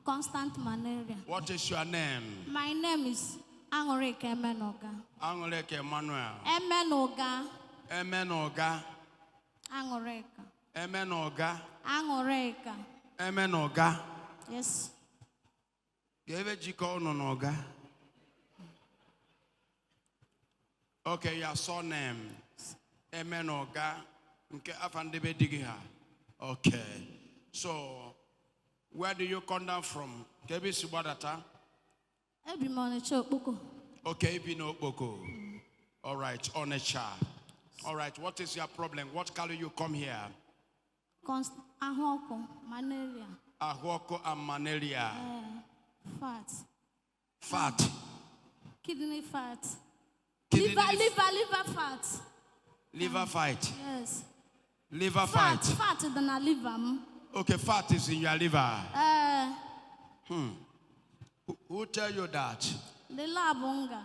Constant malaria. What is your name? My name is Angoreke Emenoga. Angoreke Emmanuel. Emenoga. Emenoga. Angoreka. Emenoga. Angoreka. Emenoga. Yes. Give a jiko nonoga. Okay, your surname. Emenoga. Okay, afandebe digiha. Okay. So, where do you come down from? Kebi Subadata? Every morning, Chokboko. Okay, Bino Boko. All right, Onecha. All right, what is your problem? What color you come here? Ahoko, malaria. Ahoko and malaria. Fat. Fat. Kidney fat. Kidney Liver fat. Liver fight. Yes. Liver Fat fight. fat than a liver. Okay, fat is in your liver. Who tell you that? The labunga.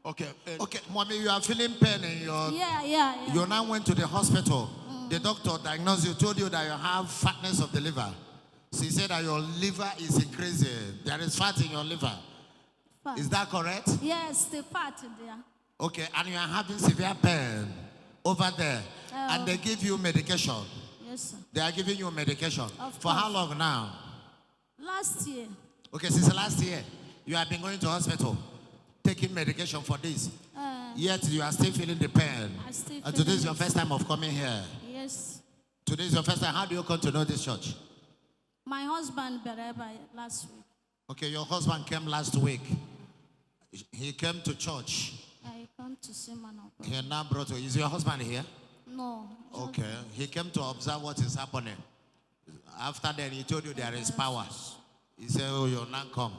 Okay. Okay, mommy, you are feeling pain in your... Yeah. You now went to the hospital. The doctor diagnosed you, told you that you have fatness of the liver. So he said that your liver is increasing. There is fat in your liver. Fat. Is that correct? Yes, the fat there. Okay, and you are having severe pain over there. And they give you medication. Yes, sir. They are giving you medication. For course. how long now? Last year. Okay, since last year, you have been going to hospital, taking medication for this. Yet you are still feeling the pain. And today is your first time of coming here. Yes. Today is your first time. How do you come to know this church? My husband Bereba last week. Okay, your husband came last week. He came to church. I come to see man of God. He now brought you. Is your husband here? No. Okay. He came to observe what is happening. After that, he told you there is power. He said, oh, you'll not come.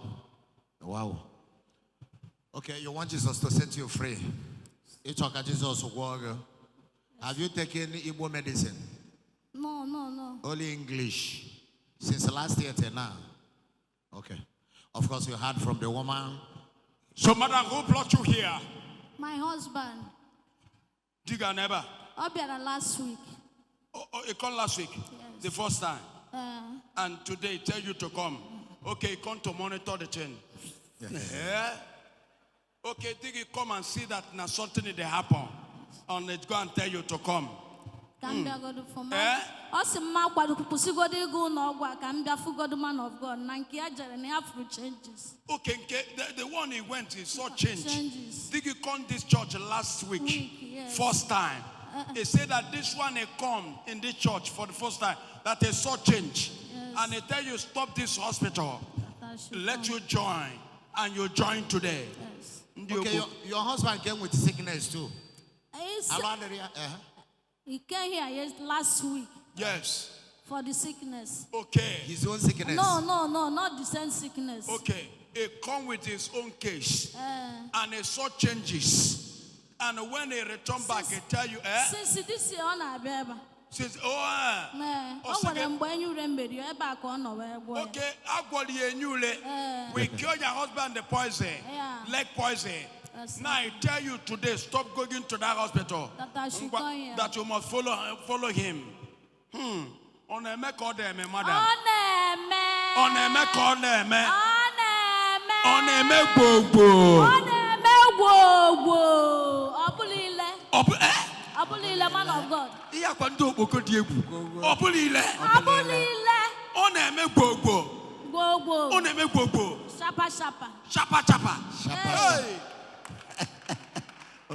Wow. Okay, you want Jesus to set you free. You talk at Jesus. Have you taken Igbo medicine? No. Only English. Since last year till now. Okay. Of course, you heard from the woman. So, madam, who brought you here? My husband. Diga never. Obiara last week. Oh, he came last week? Yes. The first time? And today he tell you to come. Okay, he come to monitor the chain. Yes. Yeah? Okay, did he come and see that now something did happen? And it go and tell you to come. Can be go for man. Also, ma kwadu kupusi go dey go no ogwa can be fugo the man of God. Nanki ajere ne have changes. Okay, the one he went, he saw change. Changes. Did he come this church last week? Yes. First time. He said that this one he come in this church for the first time, that he saw change. Yes. And he tell you stop this hospital. Let come. you join. And you join today. Yes. Okay, your husband came with sickness too. He came here last week. Yes. For the sickness. Okay. His own sickness. No, not the same sickness. Okay. He come with his own case. And he saw changes. And when he return back, he tell you, Since this year on a baby. Since, okay, we cure your husband the poison, leg poison. Now I tell you today, stop going to that hospital. That you must follow him. Ohanemere call them, madam. Ohanemere call them. Ohanemere go. Abulile, man of God. Abulile. Ohanemere go. Ohanemere go. Shapa. Hey.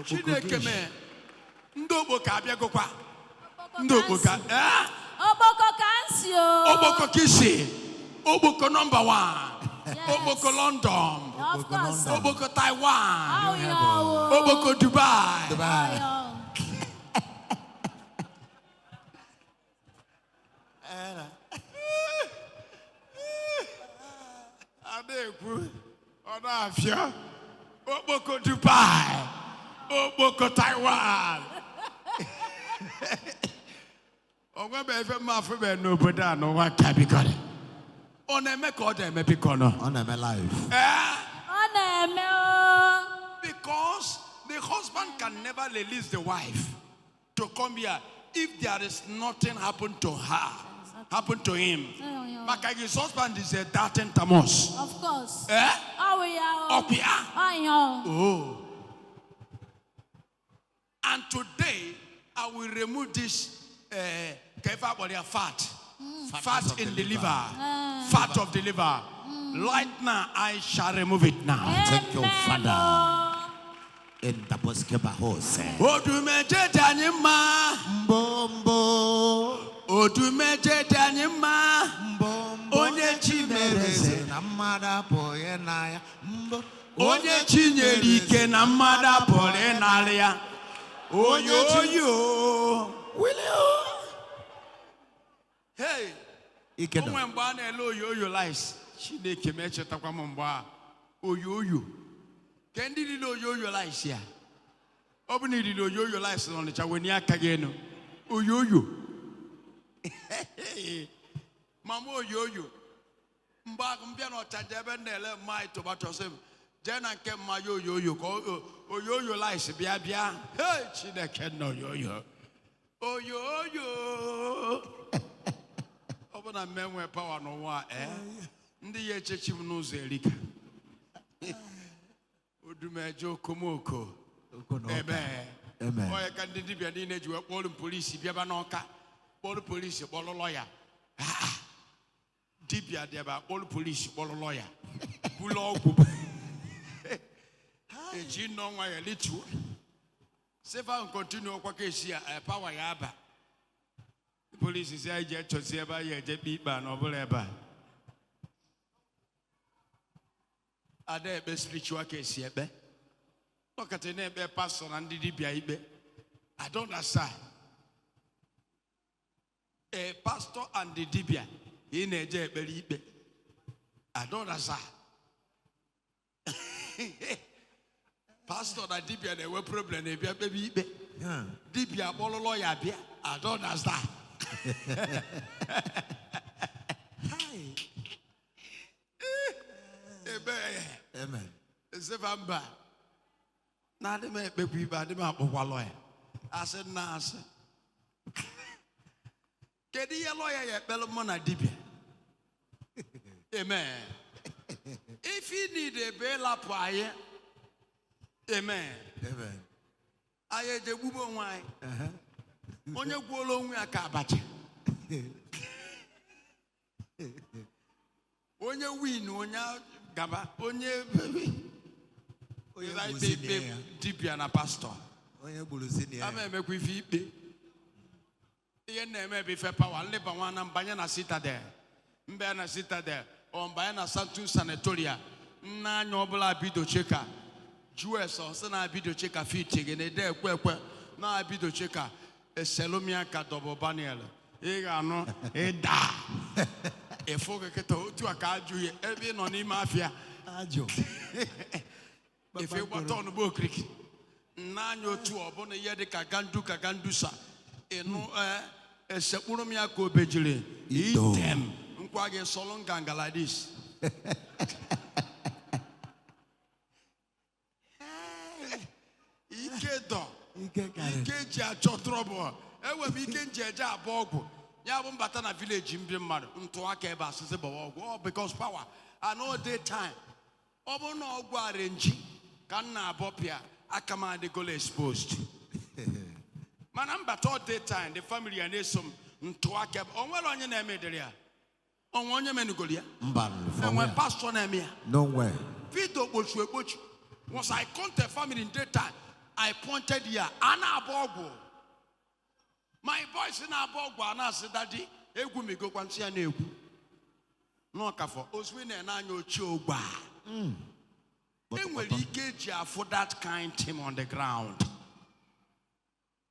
Chineke me. Ndobo ka abia gokwa. Ndobo ka. Oboko Kansio. Oboko Kishi. Oboko number 1. Yes. Oboko London. Of course. Oboko Taiwan. Oh, Oboko Dubai. Adeku. Onafia. Oboko Dubai. Oboko Taiwan. Because the husband can never release the wife to come here if there is nothing happened to her. happened to him. Maka his husband is a Datin Tamos. Of course. Eh? Oh. Oh. And today, I will remove this fat. Fat in the liver. Fat of the liver. Right now, I shall remove it now. Thank you, Father. In the Boskeba Hose. Odumeje Danyima. Mbombo. Odumeje Danyima. Mbombo. Onye Chimereze. Namada Poyenaya. Onye Chinyerike na mmada pole nalia. Oyo. Will you? Hey. Onwe mba na ele oyo lies. Chineke mechetakwa m mgba. Oyo. Kendi lilo oyo lies ya. Obuni lilo oyo lies no ncha weni aka gị enu. Oyo. Mama oyo. Mba mbia no chaje ebe na ele mai tomato sem. Jena nke mma oyo ko oyo lies bia. Hey Chineke no oyo. Oyo. Obuna menwe power no wa ndị ya echechi m n'ụzọ erika. Odumeje okomoko. Ebe. Oye ka ndị dibịa niile ji wee kpọrọ polisi bịaba n'Ọka. Kpọrọ polisi kpọrọ lọya. Dibịa dị ebe kpọrọ polisi kpọrọ lọya. Bulu ọgwụ. Eji n'ọnwa ya litu. Sefa continue kwa kesi ya power ya aba. Police say I just to see about you, just beat ban or whatever. Are there a spiritual case here? Look at the name of pastor and the DBI. I don't understand. A pastor and the DBI in a jail. I don't understand. Pastor and DBI, they were problem. They be baby. DBI, all lawyer. I don't understand. Amen. Zevamba. Now they make baby bad about lawyer. I said, Nas. Get the lawyer at Belmona Dibia. Amen. If you need a bail up, amen. I had a woman wine. Onye gwolo onwe aka abacha. Onye win, onye gaba, onye dibia na pastor. Onye buluzinia. Ame mekwi fi ikpe. Iye na eme be fe power leba wana mbanye na citadel. Mbe na citadel, o mbanye na Santu Sanatoria. Nna anya obula bido cheka. US o se na bido cheka fi chege ne de kwekwe na bido cheka. Eselomia ka double baniel. Ega no eda. Efoke keto tu aka aju ye ebe no ni mafia. Ajo. Efe wato no bo krik. Na nyo tu obo ne ye de ka gandusa. Eno esekurumia ko bejire. Item. Nkwa ge solon ganga like this. Ikedo. Ike ji achọ trouble. Ewe m ike nji eje abụọ ọgwụ. Ya bụ mbata na village mbi mmadụ. Ntụ aka ebe asịsị bawa ọgwụ. Oh, because power. I know daytime. Ọ bụ na ọgwụ arenji. Ka m na-abọ pịa. Aka m adịgola exposed. Mana mbata all daytime. The family ya na-eso m. Ntụ aka ebe. O nwere onye na-eme edere ya. O nwe onye menugoli ya. Enwe pastor na-eme ya. Nowhere. Video kpochu ekpochu. Once I contact family in daytime. I pointed here, Anna Abogo. My voice in Abogo, Anna said, Daddy, Egu me go kwanti ane egu. No kafo, Oswine and Anyo Choba. Then will he get you for that kind team on the ground?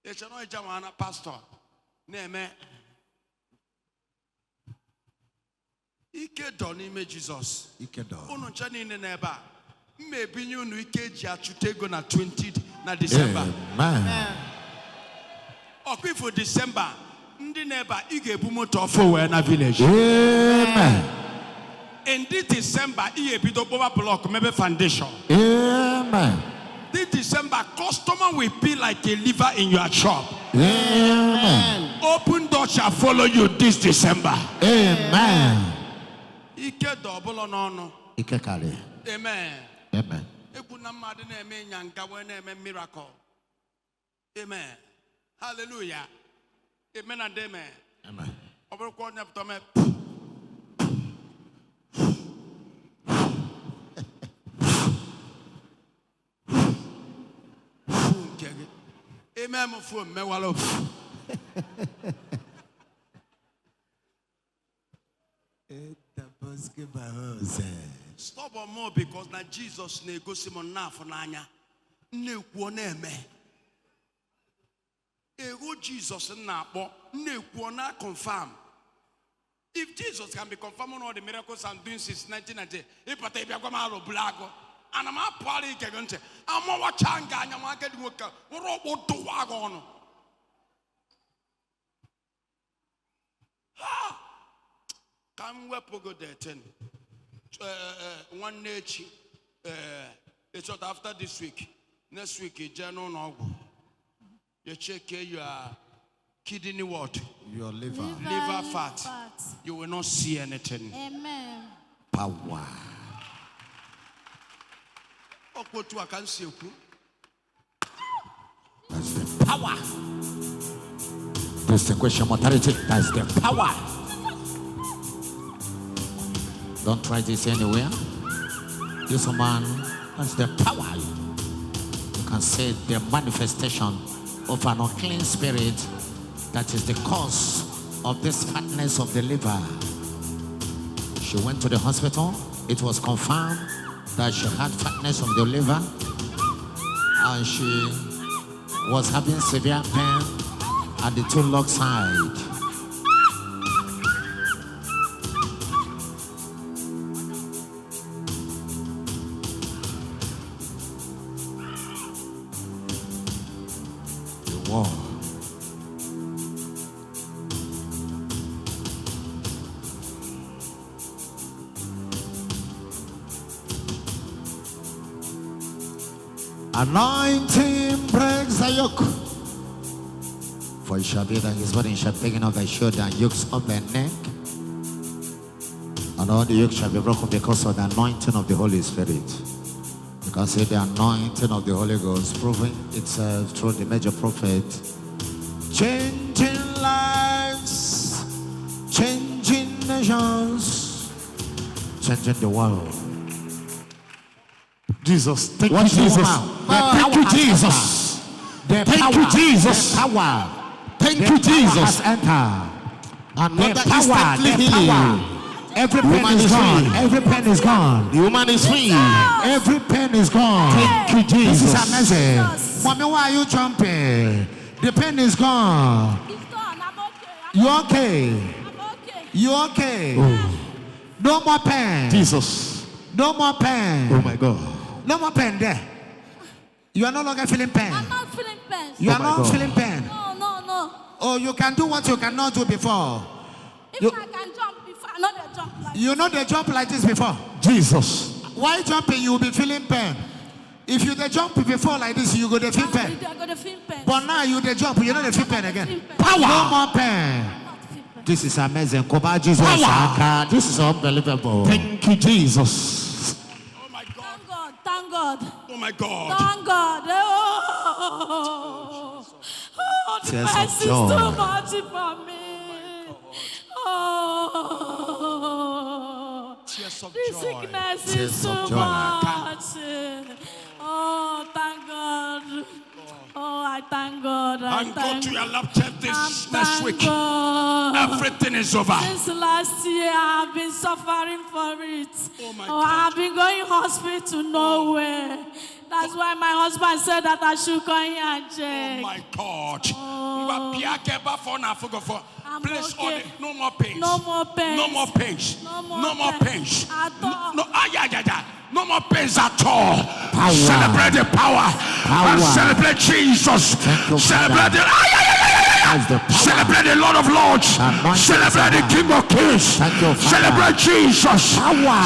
It's an old Jamana pastor. Name. Ike don ime Jesus. Ike don. Uno chani ne neba. Maybe you know Ike Jachutego na 20 na December. Amen. Okay, for December. Ndi neba ige bumoto for na village. Amen. And this December, iye bido boba block maybe foundation. Amen. This December, customer will be like a liver in your shop. Amen. Open door shall follow you this December. Amen. Ike double on. Ike kali. Amen. Amen. Miracle. Amen. Hallelujah. Amen and amen. Amen. Amen. Stop on more because now Jesus nego Simon na for nanya. Ne kuone me. Ego Jesus na bo ne kuona confirm. If Jesus can be confirmed on all the miracles and doing since 1990, if I take a blago and I'm a party kegante, I'm a changa and I'm a get worker. What about to wagon? Come where pogo there 10. One nature, it's not after this week. Next week, January no. You check your kidney what? Your liver. Liver fat. You will not see anything. Amen. Power. I can see you. That's the power. Distinguishing mortality. That's the power. Don't try this anywhere. This man, that's the power. You can say the manifestation of an unclean spirit that is the cause of this fatness of the liver. She went to the hospital. It was confirmed that she had fatness of the liver and she was having severe pain at the two log side. War. Anointing breaks the yoke. For it shall be that his body shall be taken off thy shoulder and yokes of thy neck. And all the yokes shall be broken because of the anointing of the Holy Spirit. You can see the anointing of the Holy Ghost proving itself through the major prophet, changing lives, changing nations, changing the world. Jesus, thank you, Jesus. Thank you, Jesus. Thank you, Jesus. Power. Thank you, Jesus. Has entered. Another The instantly healing. Every pen is gone. Every pen is gone. The woman is free. Every pen is gone. Thank you, Jesus. This is amazing. Mommy, why are you jumping? The pen is gone. It's gone. I'm okay. You okay? I'm okay. You okay? Oh. No more pen. Jesus. No more pen. Oh my God. No more pen there. You are no longer feeling pain. I'm not feeling pain. You Oh are my not God. feeling pain. No. Oh, you can do what you cannot do before. If You- I can jump before, I know they jump like You know they jump like this before. Jesus. While jumping, you will be feeling pain. If you they jump before like this, you go to feel pain. I'm going to feel pain. But now you they jump, you know they feel pain again. Power. No more pain. Not feel pain. This is amazing. Koba Jesus. Power. This is unbelievable. Thank you, Jesus. Oh my God. Thank God. Thank God. Oh my God. Thank God. Oh, the Tears of mercy is joy. too much for me. Oh, Tears of the joy. sickness Tears is too of joy. much. Oh, thank God. Oh, I thank God. And go to your laptop this I'm next week. God. Everything is over. Since last year, I've been suffering for it. Oh my I've been going hospital nowhere. That's why my husband said that I should come here and Oh check. my God. I'm Please, okay. no more pains. No more pains. No more pains. No more No more pains. At all. No more pains at all. Power. Celebrate the power. Power. And celebrate Jesus. Thank you, Celebrate Father. That's the power. Celebrate the Lord of Lords. Anointing Celebrate the power. King of Kings. Thank you, Father. Celebrate Jesus. Power.